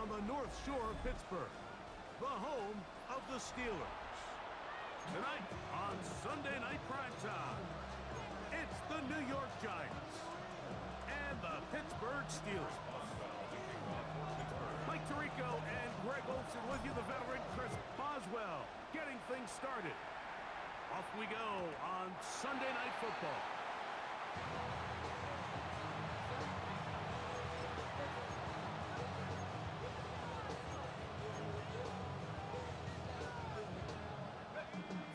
on the North Shore of Pittsburgh, the home of the Steelers. Tonight on Sunday Night Primetime, it's the New York Giants and the Pittsburgh Steelers. Mike Tirico and Greg Olsen with you, the veteran Chris Boswell, getting things started. Off we go on Sunday Night Football.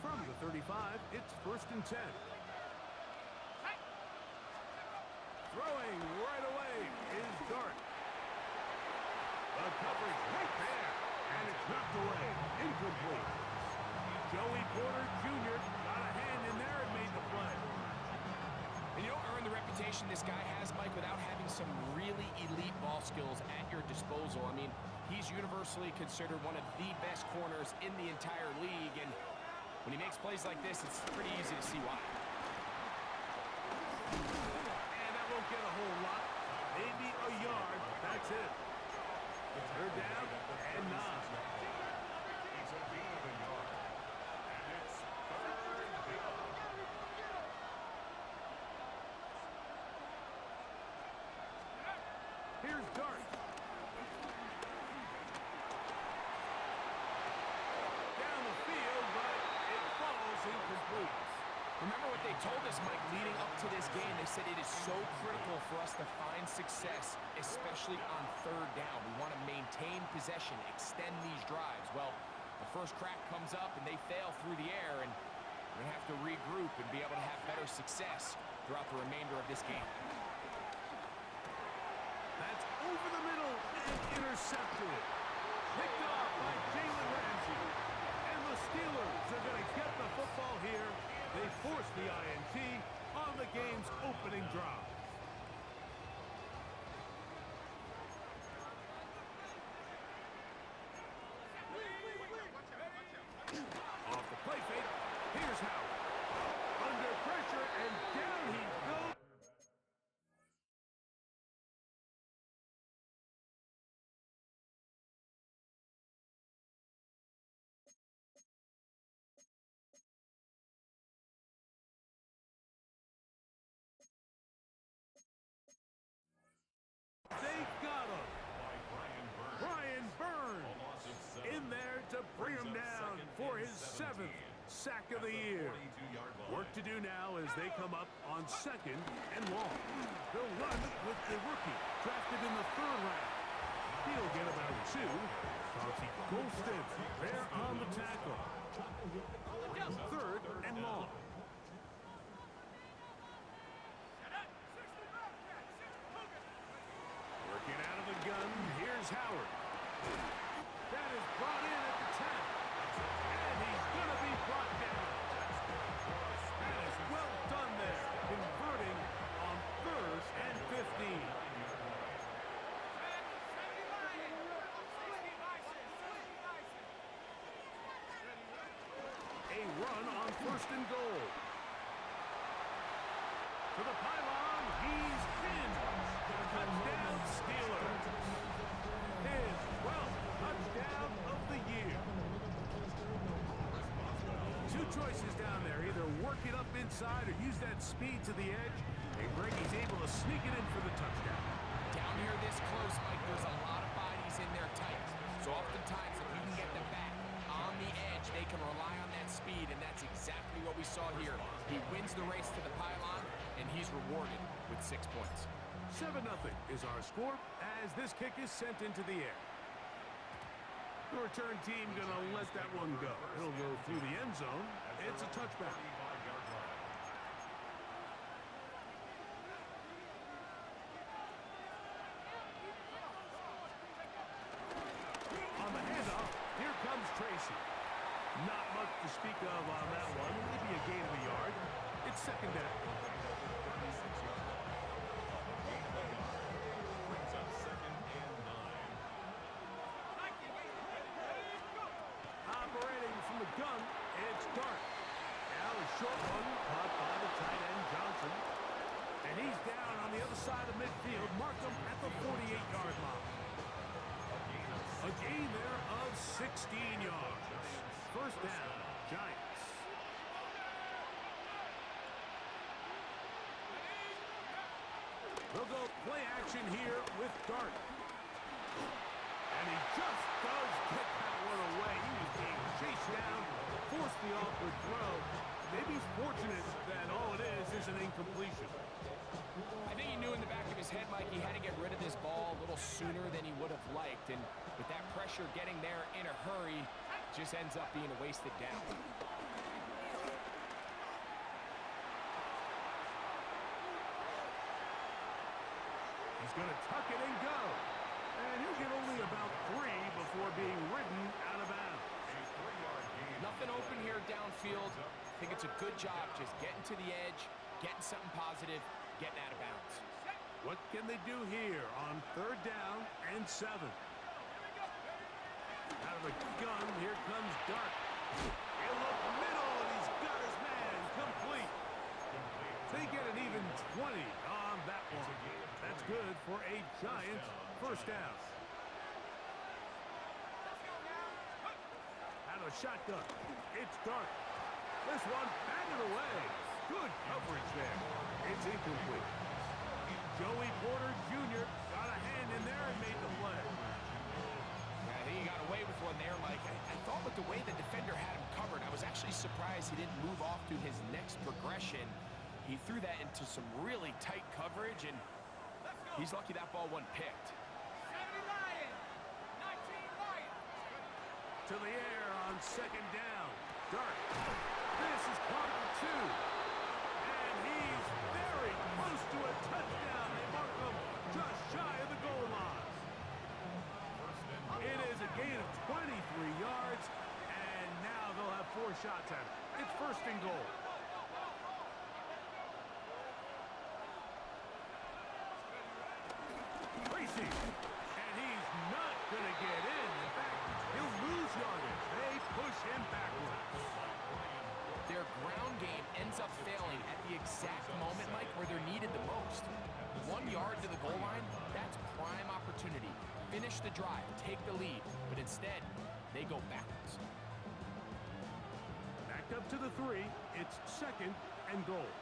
From the 35, it's 1st and 10. Throwing right away is Dart. The coverage right there, and it's knocked away, incomplete. Joey Porter Jr. got a hand in there and made the play. And you don't earn the reputation this guy has, Mike, without having some really elite ball skills at your disposal. I mean, he's universally considered one of the best corners in the entire league, and when he makes plays like this, it's pretty easy to see why. And that won't get a whole lot. Maybe a yard. That's it. Third down and 9. He's a gain of a yard. And it's 3rd down. Here's Dart. Down the field, but it falls incomplete. Remember what they told us, Mike, leading up to this game? They said it is so critical for us to find success, especially on 3rd down. We want to maintain possession, extend these drives. Well, the first crack comes up and they fail through the air, and we're going to have to regroup and be able to have better success throughout the remainder of this game. That's over the middle and intercepted. Picked off by Jalen Ramsey. And the Steelers are going to get the football here. They force the INT on the game's opening drive. Off the play fake, here's Howard. Under pressure, and down he goes. They got him. Brian Burns in there to bring him down for his 7th sack of the year. Work to do now as they come up on 2nd and long. They'll run with the rookie drafted in the 3rd round. He'll get about 2. Chauncey Golston there on the tackle. 3rd and long. Working out of the gun, here's Howard. That is brought in at the 10. And he's going to be brought down. That is well done there, converting on 3rd and 15. A run on 1st and goal. To the pylon, he's in. Touchdown Steelers. His 12th touchdown of the year. 2 choices down there. Either work it up inside or use that speed to the edge. And Greggy's able to sneak it in for the touchdown. Down here this close, Mike, there's a lot of bodies in there tight. So oftentimes, if you can get them back on the edge, they can rely on that speed, and that's exactly what we saw here. He wins the race to the pylon, and he's rewarded with 6 points. 7-0 is our score as this kick is sent into the air. The return team going to let that one go. It'll go through the end zone. It's a touchback. On the handoff, here comes Tracy. Not much to speak of on that one. Maybe a gain of a yard. It's 2nd down. Operating from the gun, it's Dart. Now a short one caught by the tight end Johnson. And he's down on the other side of midfield. Mark him at the 48-yard line. 16 yards. First down, Giants. They'll go play action here with Dart. And he just does get that one away. He was being chased down, forced the awkward throw. Maybe he's fortunate that all it is an incompletion. I think he knew in the back of his head, Mike, he had to get rid of this ball a little sooner than he would have liked. And with that pressure getting there in a hurry, just ends up being a wasted down. He's going to tuck it and go. And he'll get only about 3 before being ridden out of bounds. Nothing open here downfield. I think it's a good job just getting to the edge, getting something positive, getting out of bounds. What can they do here on 3rd down and 7? Out of the gun, here comes Dart. He'll look middle, and he's got his man complete. They get an even 20 on that one. That's good for a Giants first down. Out of the shotgun, it's Dart. This one batted away. Good coverage there. It's incomplete. Joey Porter Jr. got a hand in there and made the play. Yeah, I think he got away with one there, Mike. I thought with the way the defender had him covered, I was actually surprised he didn't move off to his next progression. He threw that into some really tight coverage, and he's lucky that ball wasn't picked. To the air on 2nd down. Dart. This is caught for 2. And he's very close to a touchdown. They mark him just shy of the goal line. It is a gain of 23 yards, and now they'll have 4 shots at it. It's 1st and goal. Tracy. And he's not going to get in. In fact, he'll lose yardage. They push him backwards. Their ground game ends up failing at the exact moment, Mike, where they're needed the most. 1 yard to the goal line, that's prime opportunity. Finish the drive, take the lead, but instead, they go backwards. Backed up to the 3. It's 2nd and goal.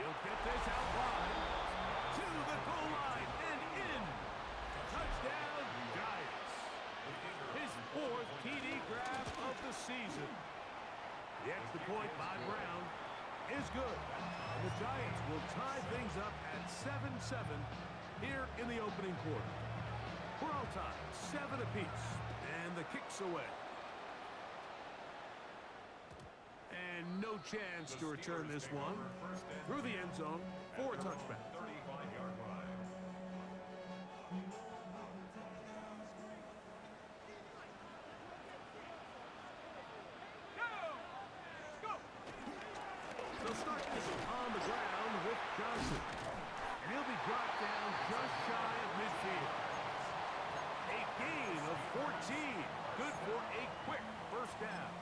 He'll get this out wide. To the goal line and in. Touchdown, Giants. His 4th TD grab of the season. The extra point by Brown is good. And the Giants will tie things up at 7-7 here in the opening quarter. We're all tied, 7 apiece, and the kick's away. And no chance to return this one through the end zone for a touchback. 35-yard line. They'll start this on the ground with Johnson. And he'll be dropped down just shy of midfield. A gain of 14. Good for a quick first down.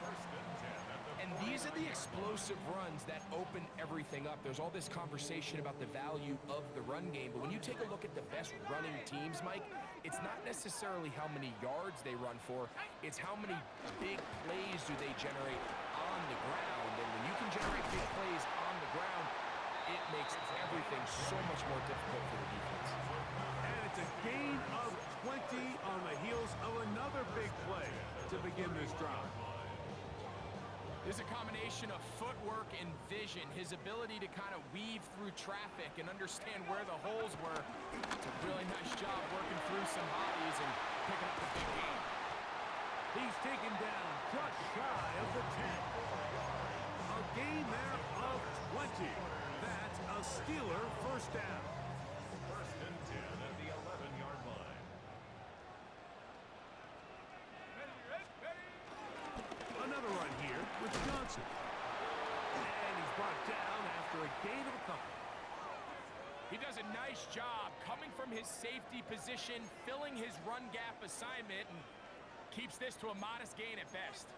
And these are the explosive runs that open everything up. There's all this conversation about the value of the run game, but when you take a look at the best running teams, Mike, it's not necessarily how many yards they run for, it's how many big plays do they generate on the ground. And when you can generate big plays on the ground, it makes everything so much more difficult for the defense. And it's a gain of 20 on the heels of another big play to begin this drive. There's a combination of footwork and vision, his ability to kind of weave through traffic and understand where the holes were. It's a really nice job working through some bodies and picking up a big game. He's taken down just shy of the 10. A gain there of 20. That's a Steeler first down. 1st and 10 at the 11-yard line. Another run here with Johnson. And he's brought down after a gain of a couple. He does a nice job coming from his safety position, filling his run gap assignment, and keeps this to a modest gain at best.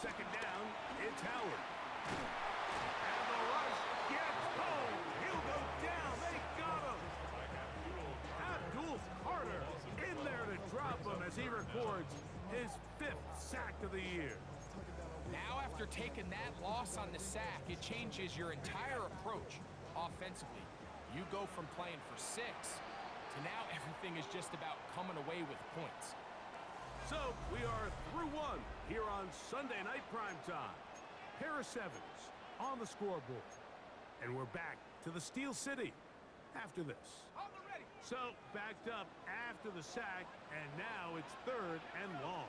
2nd down, it's It's Howard. And the rush gets home. He'll go down. They got him. Abdul Carter in there to drop him as he records his 5th sack of the year. Now after taking that loss on the sack, it changes your entire approach offensively. You go from playing for 6 to now everything is just about coming away with points. So we are through 1 here on Sunday Night Primetime. Pair of 7s on the scoreboard. And we're back to the Steel City after this. So backed up after the sack, and now it's 3rd and long.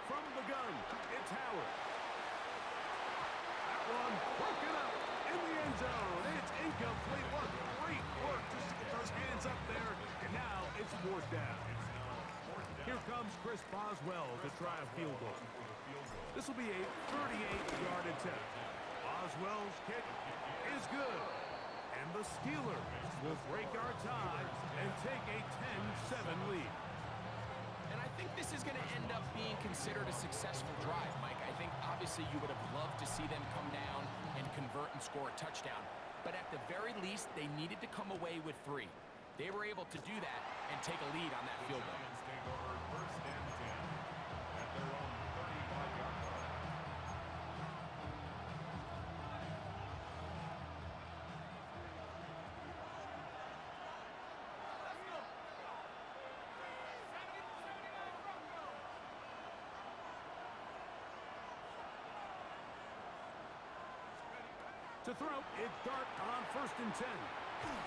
From the gun, it's Howard. That one broken up in the end zone. It's incomplete. What great work just to get those hands up there. And now it's 4th down. Here comes Chris Boswell to try a field goal. This will be a 38-yard attempt. Boswell's kick is good. And the Steelers will break our tie and take a 10-7 lead. And I think this is going to end up being considered a successful drive, Mike. I think obviously you would have loved to see them come down and convert and score a touchdown. But at the very least, they needed to come away with 3. They were able to do that and take a lead on that field goal. Take over 1st and 10 at their own 35-yard line. To throw, it's Dart on 1st and 10.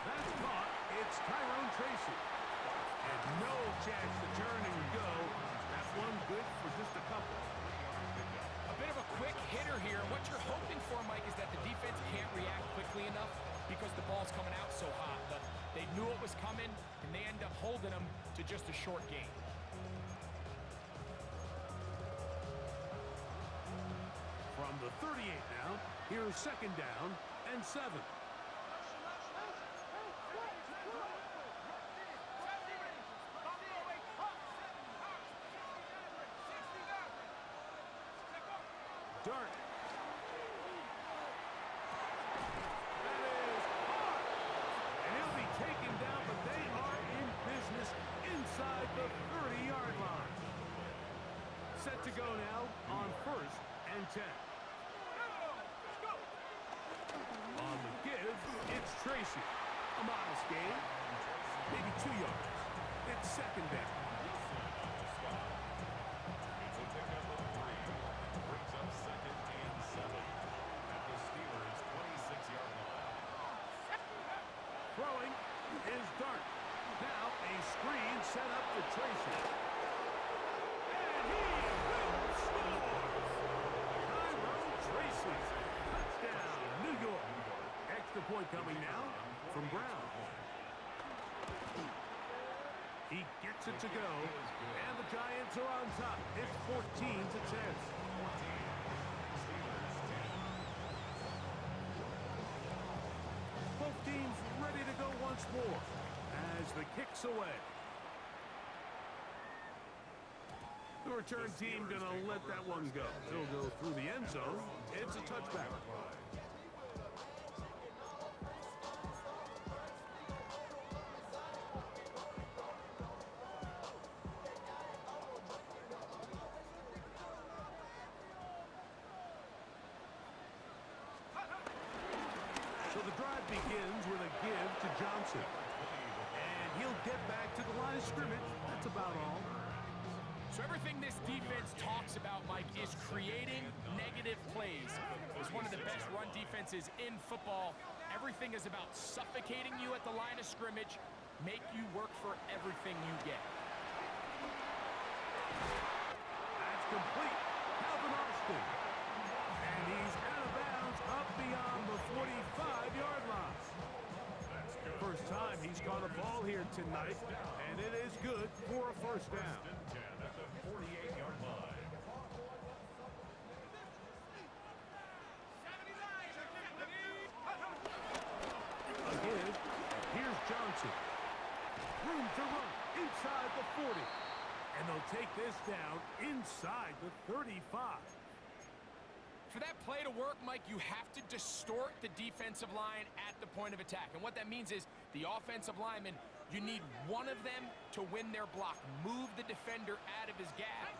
That's caught. It's Tyrone Tracy. And no chance to turn and go. That one good for just a couple. A bit of a quick hitter here. What you're hoping for, Mike, is that the defense can't react quickly enough because the ball's coming out so hot. But they knew it was coming, and they end up holding them to just a short gain. From the 38 now, here's 2nd down and 7. Dart. That is hard. And he'll be taken down, but they are in business inside the 30-yard line. Set to go now on 1st and 10. On the give, it's Tracy. A modest gain, maybe 2 yards. It's 2nd down. It's a pickup of 3. Brings up 2nd and 7 at the Steelers' 26-yard line. Throwing is Dart. Now a screen set up for Tracy. And he will score! Tyrone Tracy. Touchdown, New York. Extra point coming now from Brown. He gets it to go, and the Giants are on top. It's 14-10. Both teams ready to go once more as the kick's away. The return team gonna let that one go. It'll go through the end zone. It's a touchback. So the drive begins with a give to Johnson. And he'll get back to the line of scrimmage. That's about all. So everything this defense talks about, Mike, is creating negative plays. It's one of the best run defenses in football. Everything is about suffocating you at the line of scrimmage, make you work for everything you get. That's complete. Calvin Austin. And he's out of bounds up beyond the 45-yard line. First time he's caught a ball here tonight, and it is good for a 1st down. At the 48-yard line. A give. Here's Johnson. Room to run inside the 40. And they'll take this down inside the 35. For that play to work, Mike, you have to distort the defensive line at the point of attack. And what that means is the offensive lineman, you need one of them to win their block. Move the defender out of his gap.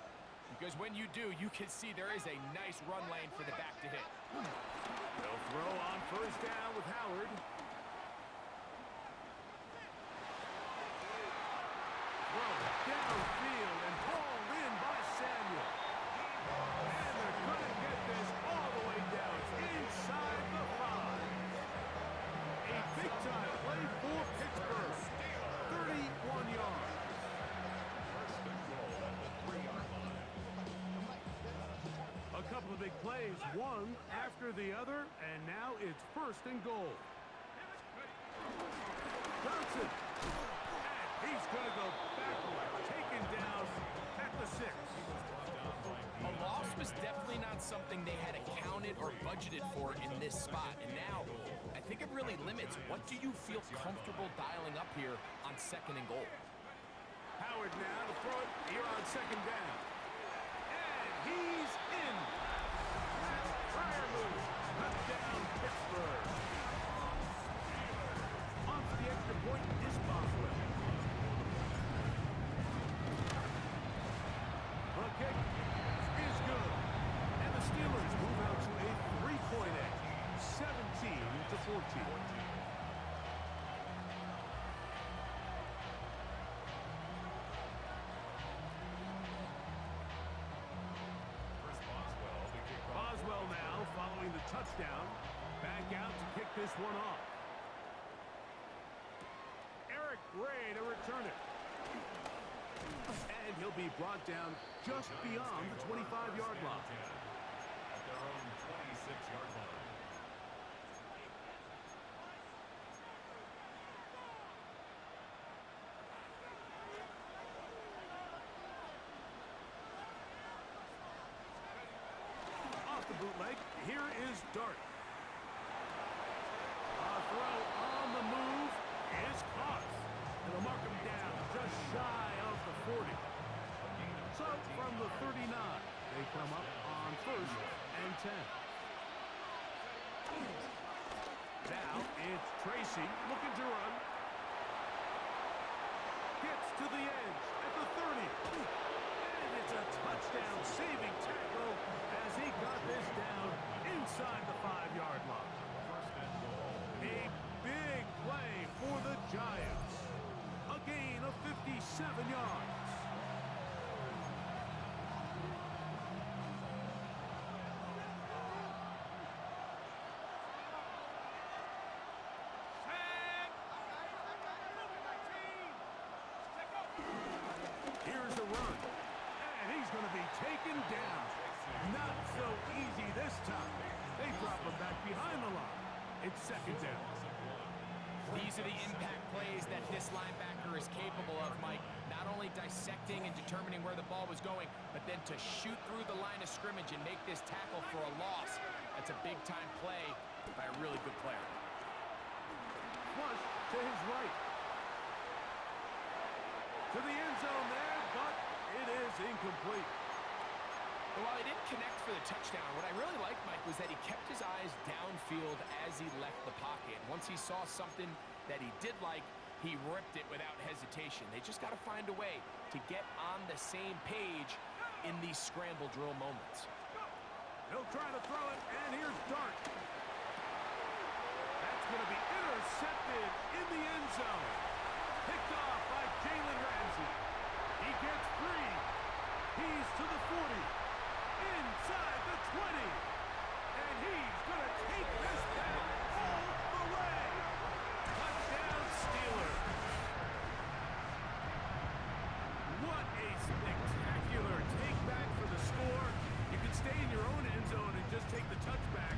Because when you do, you can see there is a nice run lane for the back to hit. They'll throw on first down with Howard. Throw downfield and hauled in by Samuel. And they're going to get this all the way down inside the 5. A big-time play for Pittsburgh. 31 yards. First and goal at the 3-yard line. A couple of big plays, one after the other, and now it's first and goal. Johnson. And he's going to go backward, taken down at the 6. A loss was definitely not something they had accounted or budgeted for in this spot. And now, I think it really limits what do you feel comfortable dialing up here on second and goal. Howard now to throw it here on second down. And he's in. That prior move. Touchdown, Pittsburgh. On to the extra point is Boswell. The kick is good. And the Steelers move out to a 3-point edge. 17-14. Boswell now following the touchdown. Back out to kick this one off. Eric Gray to return it. And he'll be brought down just beyond the 25-yard line. At their own 26-yard line. Off the bootleg, here is Dart. A throw on the move is caught. It'll mark him down just shy of the 40. So from the 39, they come up on first and 10. Now it's Tracy looking to run. Gets to the edge at the 30. And it's a touchdown saving tackle as he got this down inside the 5-yard line. First and goal. A big play for the Giants. A gain of 57 yards. Here's a run. And he's going to be taken down. Not so easy this time. They drop him back behind the line. It's second down. These are the impact plays that this linebacker is capable of, Mike. Not only dissecting and determining where the ball was going, but then to shoot through the line of scrimmage and make this tackle for a loss. That's a big-time play by a really good player. Flush to his right. To the end zone there, but it is incomplete. But while he didn't connect for the touchdown, what I really liked, Mike, was that he kept his eyes downfield as he left the pocket. Once he saw something that he did like, he ripped it without hesitation. They just got to find a way to get on the same page in these scramble drill moments. He'll try to throw it, and here's Dart. That's going to be intercepted in the end zone. Picked off by Jalen Ramsey. He gets free. He's to the 40. Inside the 20. And he's going to take this back all the way. Touchdown Steelers. What a spectacular take back for the score. You can stay in your own end zone and just take the touchback.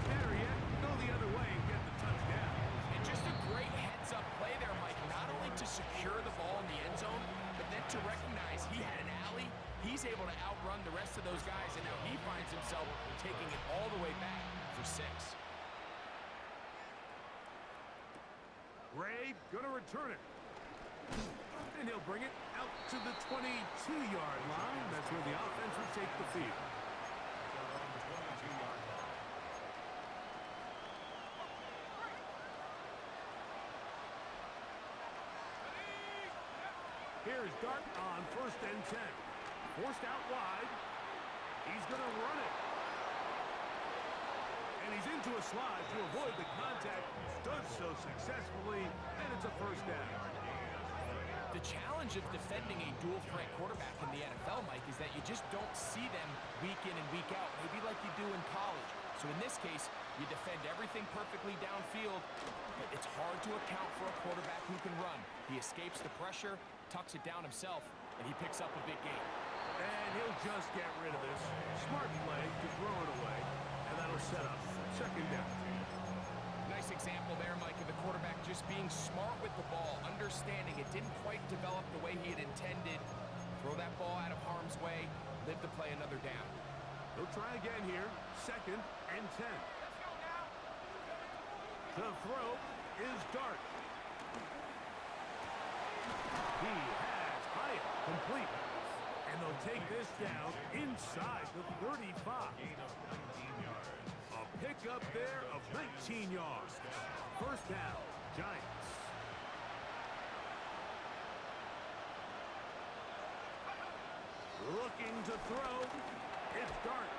Better yet, go the other way and get the touchdown. And just a great heads-up play there, Mike. Not only to secure the ball in the end zone, but then to recognize he had an alley. He's able to outrun the rest of those guys, and now he finds himself taking it all the way back for 6. Ray gonna return it. And he'll bring it out to the 22-yard line. That's where the offense will take the field. At their own 22-yard Here's Dart on 1st and 10. Forced out wide. He's going to run it. And he's into a slide to avoid the contact. Does so successfully, and it's a 1st down. The challenge of defending a dual threat quarterback in the NFL, Mike, is that you just don't see them week in and week out, maybe like you do in college. So in this case, you defend everything perfectly downfield, but it's hard to account for a quarterback who can run. He escapes the pressure, tucks it down himself, and he picks up a big gain. And he'll just get rid of this. Smart play to throw it away, and that'll set up 2nd down. Nice example there, Mike, of the quarterback just being smart with the ball, understanding it didn't quite develop the way he had intended. Throw that ball out of harm's way, live to play another down. He'll try again here, 2nd and 10. The throw is Dart. He has Hyatt complete. And they'll take this down inside the 35. A pickup there of 19 yards. 1st down, Giants. Looking to throw. It's Dart.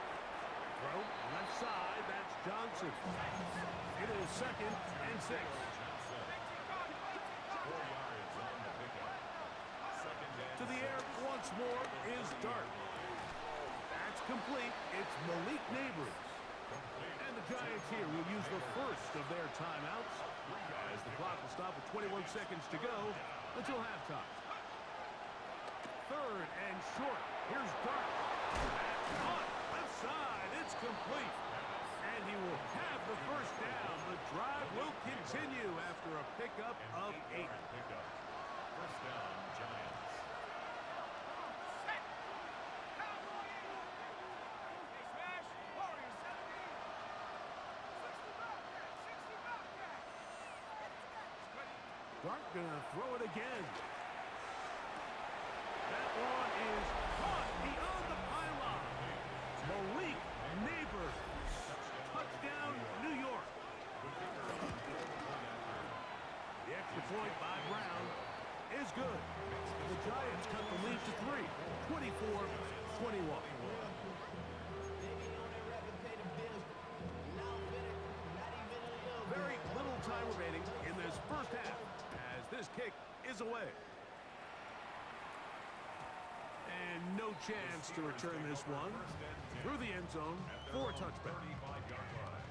Throw left side. That's Johnson. It is 2nd and 6. 4 yards on the pickup. 2nd and To the air once more is Dart. That's complete. It's Malik Neighbors. And the Giants here will use the 1st of their timeouts as the clock will stop with 21 seconds to go until halftime. 3rd and short. Here's Dart. That's caught. Left side. It's complete. And he will have the 1st down. The drive will continue after a pickup of 8. 1st down, Giants. Dart gonna throw it again. That one is caught beyond the pylon. Malik Neighbors. Touchdown, New York. The extra point by Brown is good. The Giants cut the lead to 3, 24-21. Very little time remaining in this 1st half as this kick is away. And no chance to return this one through the end zone for a touchback. 35-yard line.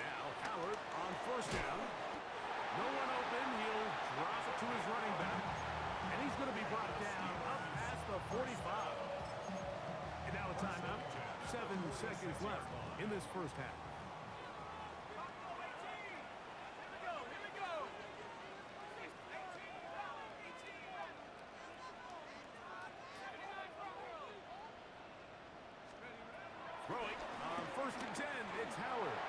Now Howard on 1st down. No one open. He'll drop it to his running back. And he's going to be brought down up past the 45. And now a timeout. 7 seconds left in this 1st half. Throwing on 1st and 10. It's Howard.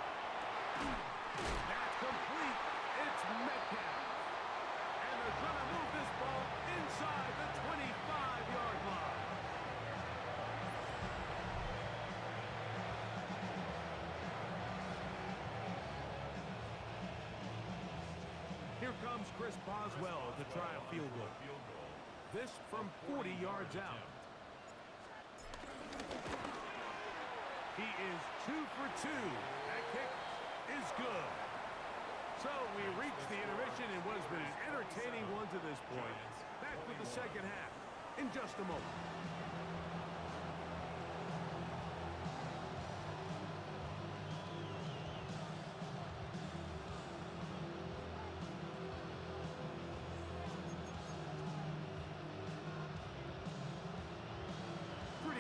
That's complete. It's Metcalf. And they're going to move this ball inside the 25-yard line. Here comes Chris Boswell to try a field goal. This from 40 yards out. He is 2 for 2. That kick is good. So we reach the intermission in what has been an entertaining one to this point. Back with the 2nd half in just a moment.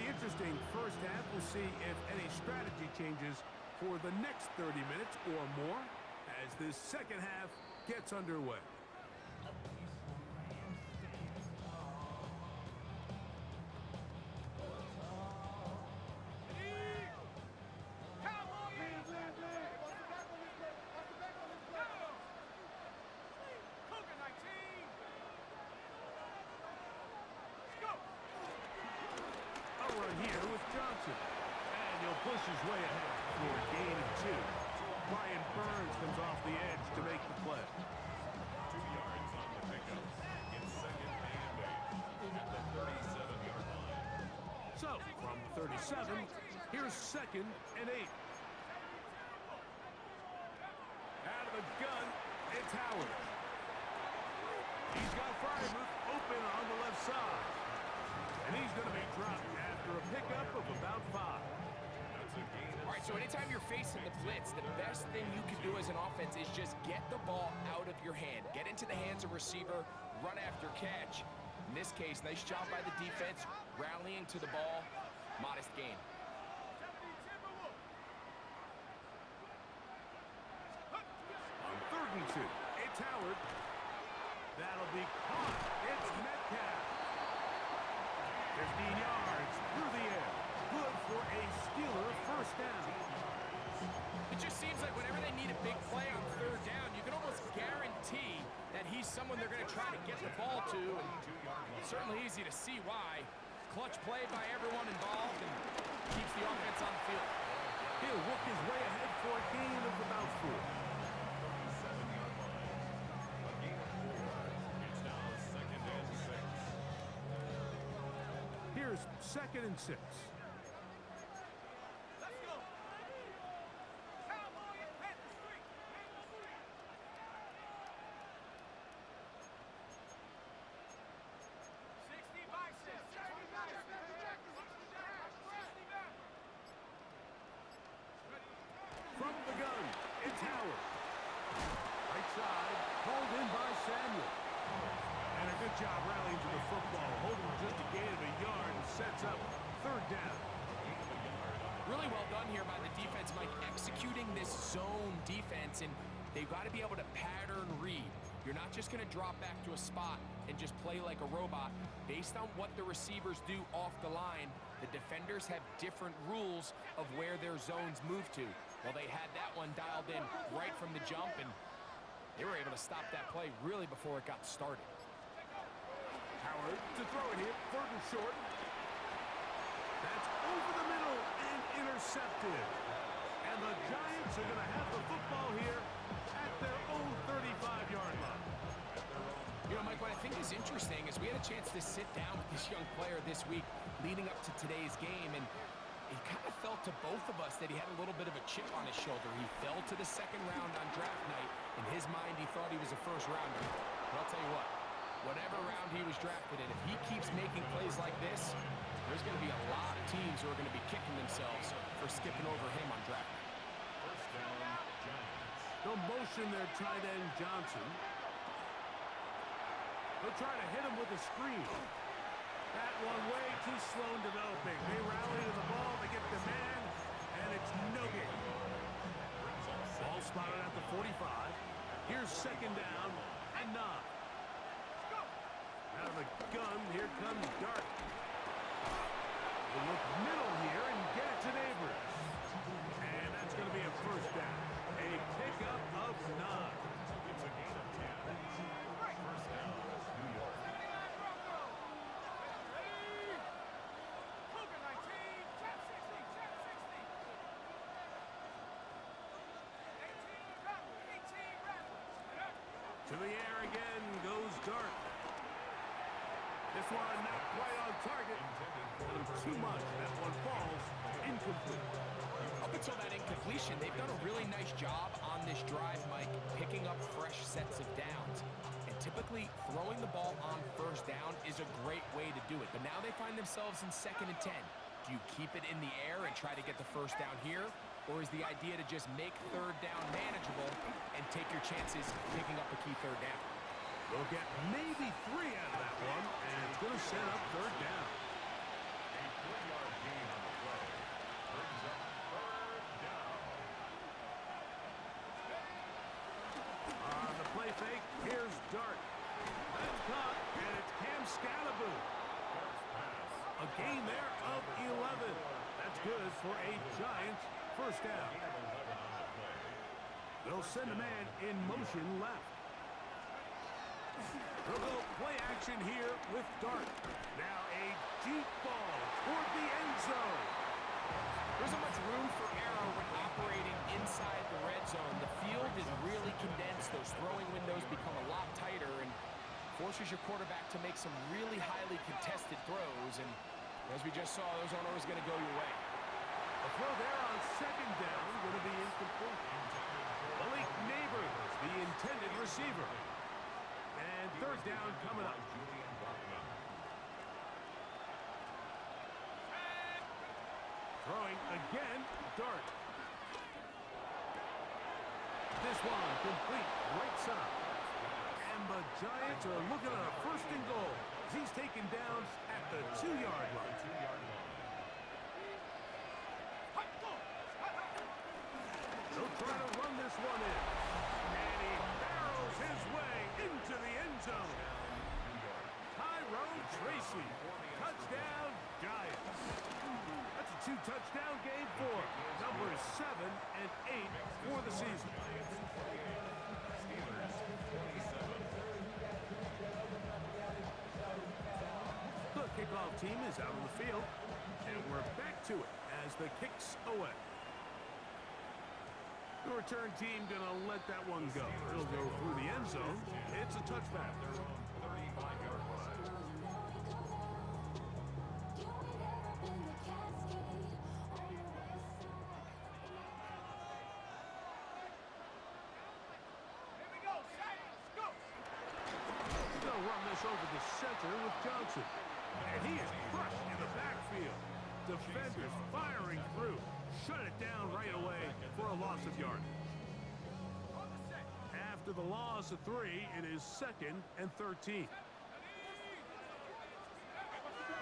Interesting 1st half. We'll see if any strategy changes for the next 30 minutes or more as this 2nd half gets underway. Here with Johnson. pushes way ahead for a gain of 2. Brian Burns comes off the edge to make the play. 2 yards on the pickup. It's second and 8 at the 37-yard line. So, from 37, here's second and 8. Out of the gun, it's Howard. He's got Fryermuth open on the left side. And he's going to be dropped after a pickup of about 5. All right, so anytime you're facing the blitz, the best thing you can do as an offense is just get the ball out of your hand. Get into the hands of receiver, run after catch. In this case, nice job by the defense, rallying to the ball. Modest gain. On 3rd and 2, it's Howard. That'll be caught. It's Metcalf. 15 yards through the air. Good for a Steeler first down. It just seems like whenever they need a big play on 3rd down, you can almost guarantee that he's someone they're going to try to get the ball to. And it's certainly easy to see why. Clutch play by everyone involved and keeps the offense on the field. He'll work his way ahead for a gain of about 4. 37-yard line. A gain of 4. It's now second and 6. Here's second and 6. From the gun, it's Howard. Right side, pulled in by Samuel. And a good job rallying to the football, holding just a gain of a yard and sets up 3rd down. Really well done here by the defense, Mike, executing this zone defense, and they've got to be able to pattern read. You're not just going to drop back to a spot and just play like a robot. Based on what the receivers do off the line, the defenders have different rules of where their zones move to. Well, they had that one dialed in right from the jump, and they were able to stop that play really before it got started. Howard to throw it here, 3rd and short. That's over the middle and intercepted. And the Giants are going to have the football here at their own 35-yard line. You know, Mike, what I think is interesting is we had a chance to sit down with this young player this week leading up to today's game, and it kind of felt to both of us that he had a little bit of a chip on his shoulder. He fell to the 2nd round on draft night. In his mind, he thought he was a 1st rounder. But I'll tell you what, whatever round he was drafted in, if he keeps making plays like this, there's going to be a lot of teams who are going to be kicking themselves for skipping over him on draft night. First down, Giants. They'll motion their tight end Johnson. They'll try to hit him with a screen. That one way too slow in developing. They rally to the ball, they get the man, and it's no gain. Ball spotted at the 45. Here's 2nd down and 9. Out of the gun, here comes Dart. They look middle here and get it to Neighbors. And that's going to be a 1st down. A pickup of 9. It's a gain of 10. First down, New York. To the air again goes Dart. This one not quite on target. Too much. That one falls incomplete. Up until that incompletion, they've done a really nice job on this drive, Mike, picking up fresh sets of downs. And typically, throwing the ball on 1st down is a great way to do it. But now they find themselves in 2nd and 10. Do you keep it in the air and try to get the 1st down here? Or is the idea to just make 3rd down manageable and take your chances picking up a key 3rd down? They'll get maybe 3 out of that one, and it's going to set up 3rd down. A 3-yard gain on the play. Brings up 3rd down. On the play fake, here's Dart. That's caught, and it's Cam Scalaboo. A gain there of 11. That's good for a Giants 1st down. They'll send a man in motion left. They'll go play action here with Dart. Now a deep ball toward the end zone. There isn't much room for error when operating inside the red zone. The field is really condensed. Those throwing windows become a lot tighter and forces your quarterback to make some really highly contested throws. And as we just saw, those aren't always going to go your way. A throw there on second down, going to be incomplete. Malik Neighbors, the intended receiver. And third down coming up. Throwing again, Dart. This one complete, right side. And the Giants are looking at a first and goal. He's taken down at the 2-yard line. They'll try to run this one in. And he barrels his way into the end zone. Tyrone Tracy. Touchdown, Giants. That's a 2-touchdown game for numbers 7 and 8 for the season. The kickoff team is out on the field, and we're back to it as the kick's away. The return team gonna let that one go. It'll go through the end zone. It's a touchback. 35-yard line. They'll run this over the center with Johnson. And he is crushed in the backfield. Defenders firing through. Shut it down right away for a loss of yardage. After the loss of 3, it is 2nd and 13.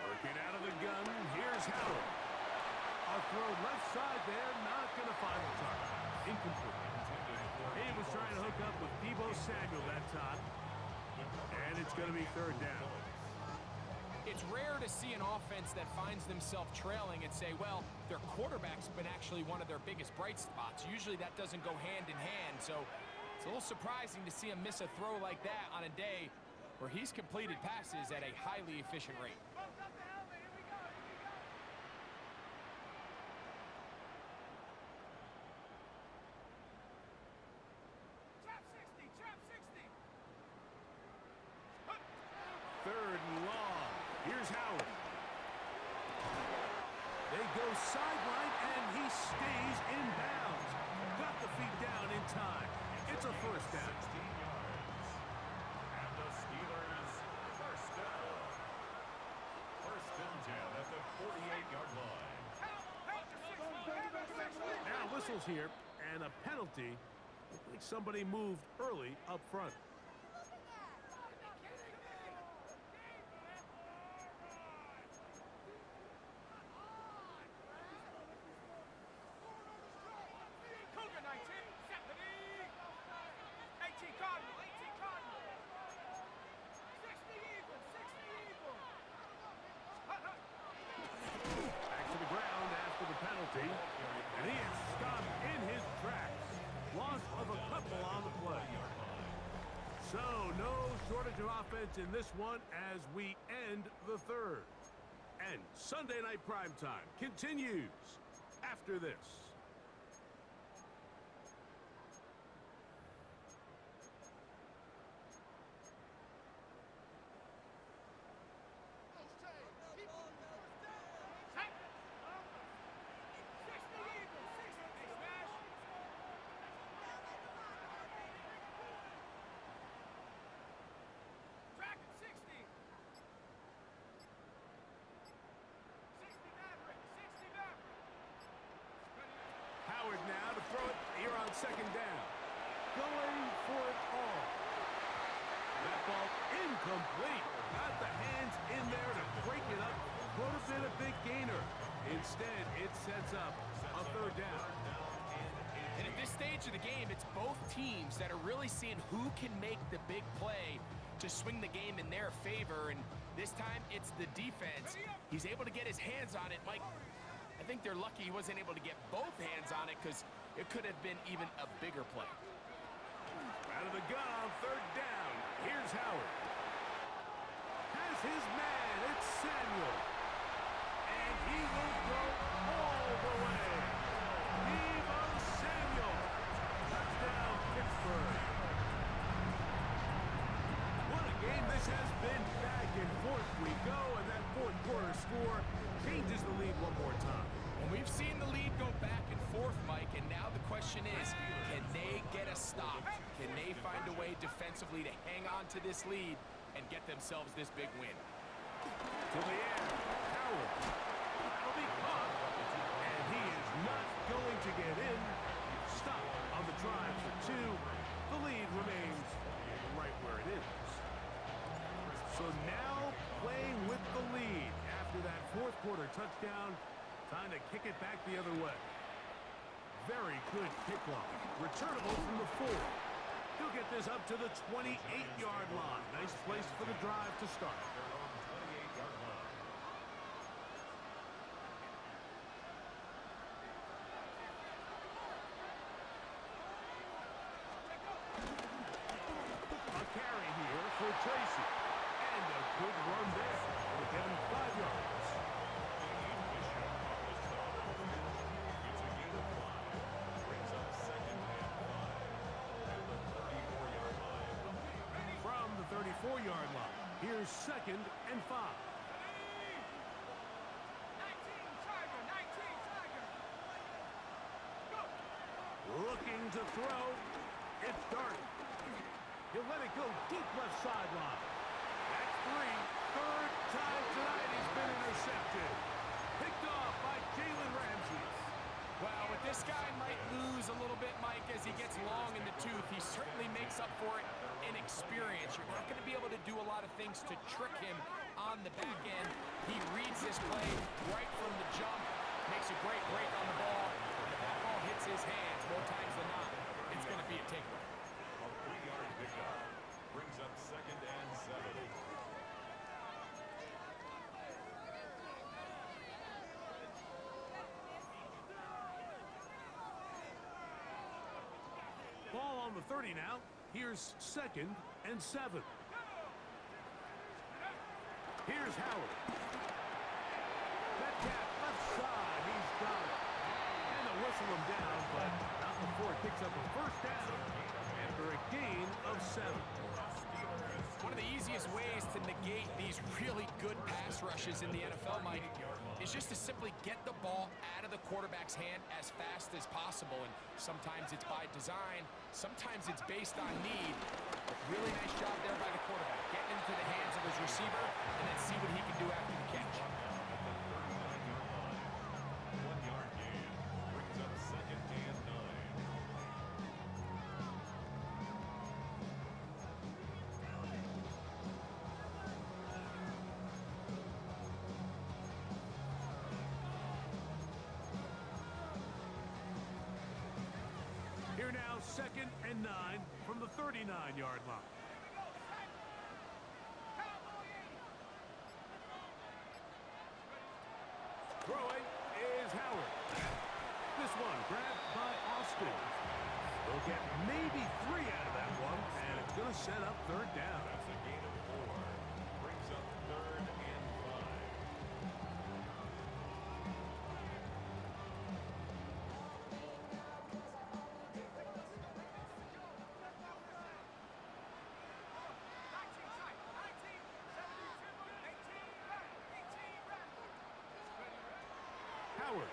Working out of the gun, here's Howard. A throw left side there, not going to find the target. Incomplete. He was trying to hook up with Deebo Samuel that time. And it's going to be third down. It's rare to see an offense that finds themselves trailing and say, well, their quarterback's been actually one of their biggest bright spots. Usually that doesn't go hand in hand, so it's a little surprising to see him miss a throw like that on a day where he's completed passes at a highly efficient rate. Third and long. Here's Howard. They go sideline, and he stays in bounds. Got the feet down in time. It's a first down. 16 yards. And the Steelers first down. First and 10 at the 48-yard line. Now whistles here, and a penalty. Looks like somebody moved early up front. And he is stopped in his tracks. Loss of a couple on the play. So no shortage of offense in this one as we end the third. And Sunday Night Primetime continues after this. Howard now to throw it here on second down. Going for it all. That ball incomplete. Got the hands in there to break it up. Would have been a big gainer. Instead, it sets up a third down. And at this stage of the game, it's both teams that are really seeing who can make the big play to swing the game in their favor. And this time, it's the defense. He's able to get his hands on it. Mike, I think they're lucky he wasn't able to get both hands on it because it could have been even a bigger play. Out of the gun on third down. Here's Howard. Has his man. It's Samuel. And he will go all the way. Deebo Samuel. Touchdown, Pittsburgh. What a game this has been. Back and forth we go, and that fourth quarter score changes the lead one more time. And we've seen the lead go back and forth, Mike, and now the question is, can they get a stop? Can they find a way defensively to hang on to this lead and get themselves this big win? To the air, Howard. That'll be caught, and he is not going to get in. Stop on the drive for two. The lead remains right where it is. So now playing with the lead after that fourth quarter touchdown. Time to kick it back the other way. Very good kickoff. Returnable from the 4. He'll get this up to the 28-yard line. Nice place for the drive to start. A carry here for Tracy. And a good run there. It'll get him 5 yards. From the 34-yard line. Here's 2nd and 5. Looking to throw. It's Darden. He'll let it go deep left sideline. That's 3. Third time tonight he's been intercepted. Picked off by Jalen Ramsey. Well, with this guy might lose a little bit, Mike, as he gets long in the tooth. He certainly makes up for it in experience. You're not going to be able to do a lot of things to trick him on the back end. He reads this play right from the jump, makes a great break on the ball. And if that ball hits his hands more times than not, it's going to be a takeaway. A 3-yard pickup brings up 2nd and 7. Ball on the 30 now. Here's 2nd and 7. Here's Howard. Metcalf left side. He's got it. And they'll whistle him down, but not before it picks up a first down after a gain of 7. One of the easiest ways to negate these really good pass rushes in the NFL, Mike, is just to simply get the ball out of the quarterback's hand as fast as possible. And sometimes it's by design, sometimes it's based on need. But really nice job there by the quarterback, getting into the hands of his receiver and then see what he can do after the catch. 1-yard gain brings up 2nd and 9. Here now, 2nd and 9 from the 39-yard line. Throwing is Howard. This one grabbed by Austin. They'll get maybe 3 out of that one, and it's going to set up 3rd down. That's a gain of 4. Brings up 3rd and 5. Howard.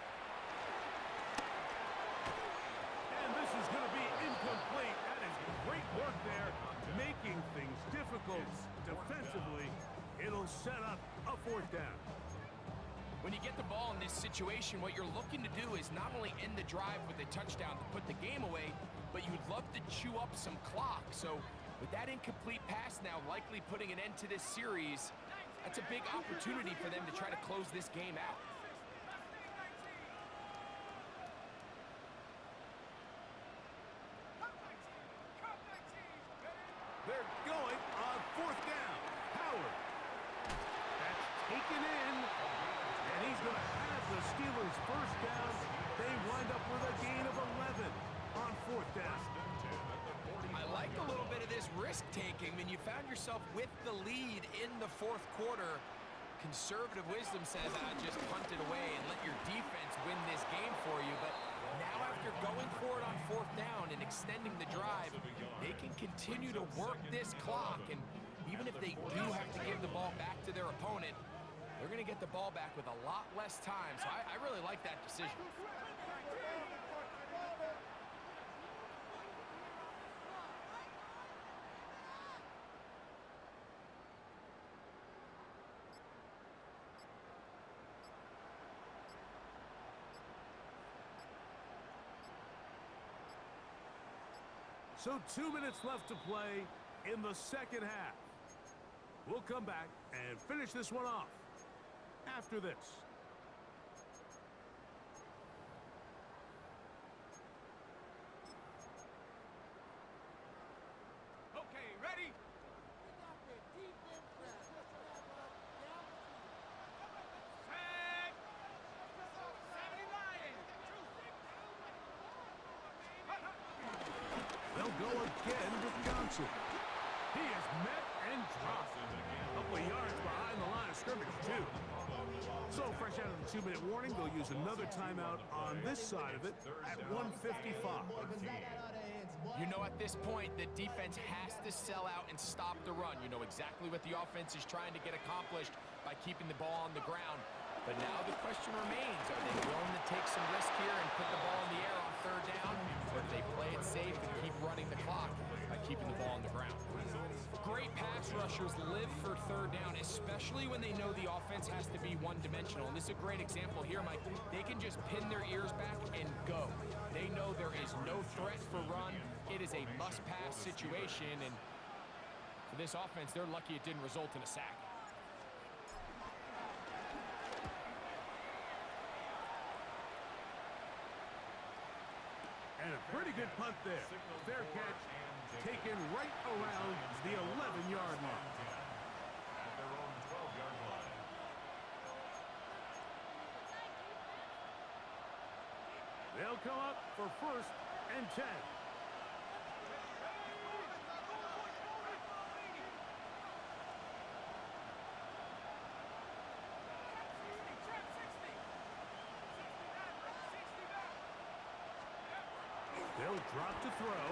And this is going to be incomplete. That is great work there, making things difficult defensively. It'll set up a 4th down. When you get the ball in this situation, what you're looking to do is not only end the drive with a touchdown to put the game away, but you'd love to chew up some clock. So with that incomplete pass now likely putting an end to this series, that's a big opportunity for them to try to close this game out. They're going on 4th down. Howard. That's taken in. And he's going to have the Steelers' first down. They wind up with a gain of 11 on 4th down. I like a little bit of this risk-taking when you found yourself with the lead in the 4th quarter. Conservative wisdom says, just punt it away and let your defense win this game for you. But now after going for it on 4th down and extending the drive, they can continue to work this clock. And even if they do have to give the ball back to their opponent, they're going to get the ball back with a lot less time. So I really like that decision. So 2 minutes left to play in the second half. We'll come back and finish this one off after this. Okay, ready? They'll go again with Johnson. He is met and dropped. A couple of yards behind the line of scrimmage, too. So fresh out of the 2-minute warning, they'll use another timeout on this side of it at 1:55. You know, at this point, the defense has to sell out and stop the run. You know exactly what the offense is trying to get accomplished by keeping the ball on the ground. But now the question remains, are they willing to take some risk here and put the ball in the air on 3rd down? Or do they play it safe and keep running the clock by keeping the ball on the ground? Great pass rushers live for 3rd down, especially when they know the offense has to be one-dimensional. And this is a great example here, Mike. They can just pin their ears back and go. They know there is no threat for run. It is a must-pass situation, and for this offense, they're lucky it didn't result in a sack. And a pretty good punt there. Fair catch, taken right around the 11-yard line. At their own 12-yard line. They'll come up for 1st and 10. They'll drop to throw.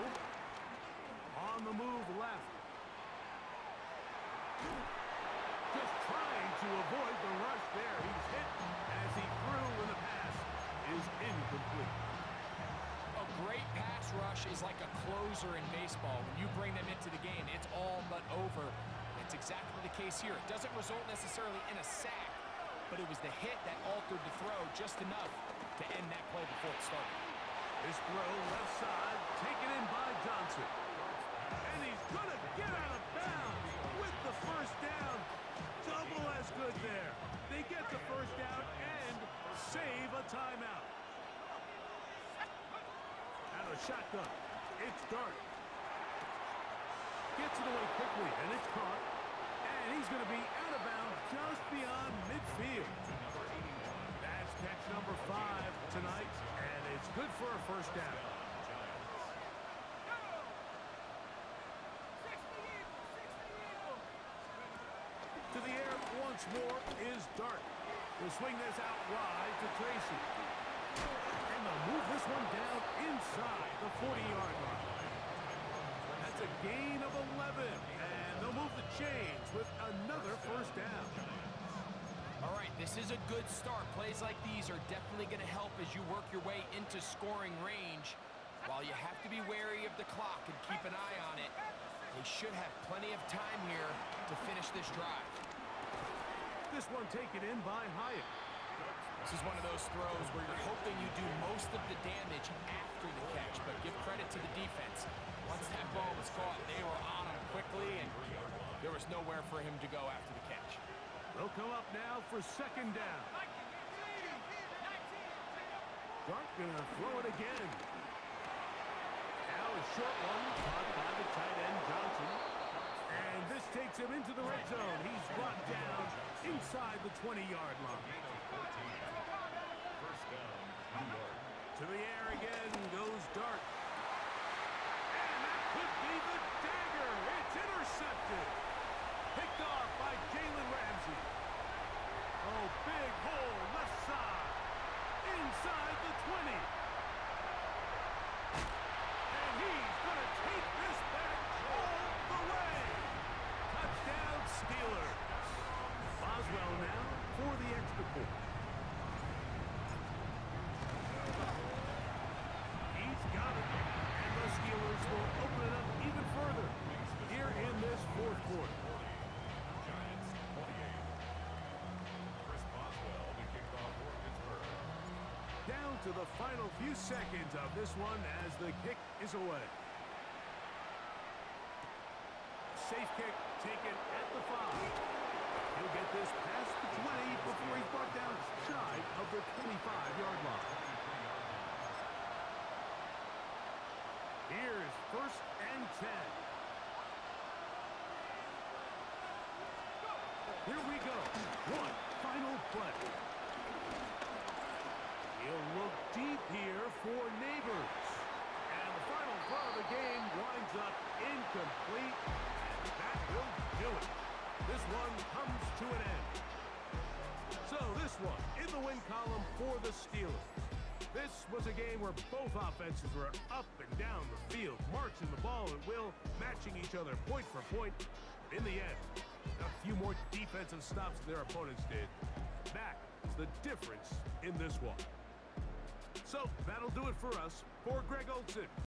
On the move left. Just trying to avoid the rush there. He's hit as he threw when the pass is incomplete. A great pass rush is like a closer in baseball. When you bring them into the game, it's all but over. It's exactly the case here. It doesn't result necessarily in a sack, but it was the hit that altered the throw just enough to end that play before it started. This throw left side, taken in by Johnson. And he's going to get out of bounds with the 1st down. Double as good there. They get the 1st down and save a timeout. Out of shotgun. It's Dart. Gets it away quickly, and it's caught. And he's going to be out of bounds just beyond midfield. That's catch number 5 tonight. It's good for a 1st down. To the air once more is Dart. We'll swing this out wide to Tracy. And they'll move this one down inside the 40-yard line. That's a gain of 11. And they'll move the chains with another 1st down. All right, this is a good start. Plays like these are definitely going to help as you work your way into scoring range. While you have to be wary of the clock and keep an eye on it, they should have plenty of time here to finish this drive. This one taken in by Hyatt. This is one of those throws where you're hoping you do most of the damage after the catch, but give credit to the defense. Once that ball was caught, they were on him quickly, and there was nowhere for him to go after the catch. They'll come up now for 2nd down. Dart gonna throw it again. Now a short one caught by the tight end Johnson. And this takes him into the red zone. He's brought down inside the 20-yard line. First down, New York. To the air again goes Dart. And that could be the dagger. It's intercepted. Picked off by Jalen Ramsey. to the final few seconds of this one as the kick is away. Safe kick taken at the 5. He'll get this past the 20 before he's brought down shy of the 25-yard line. Here's 1st and 10. Here we go. One final play. He'll look deep here for Neighbors. And the final throw of the game winds up incomplete. And that will do it. This one comes to an end. So this one in the win column for the Steelers. This was a game where both offenses were up and down the field, marching the ball at will, matching each other point for point. In the end, a few more defensive stops than their opponents did. That is the difference in this one. So that'll do it for us. For Greg Olson,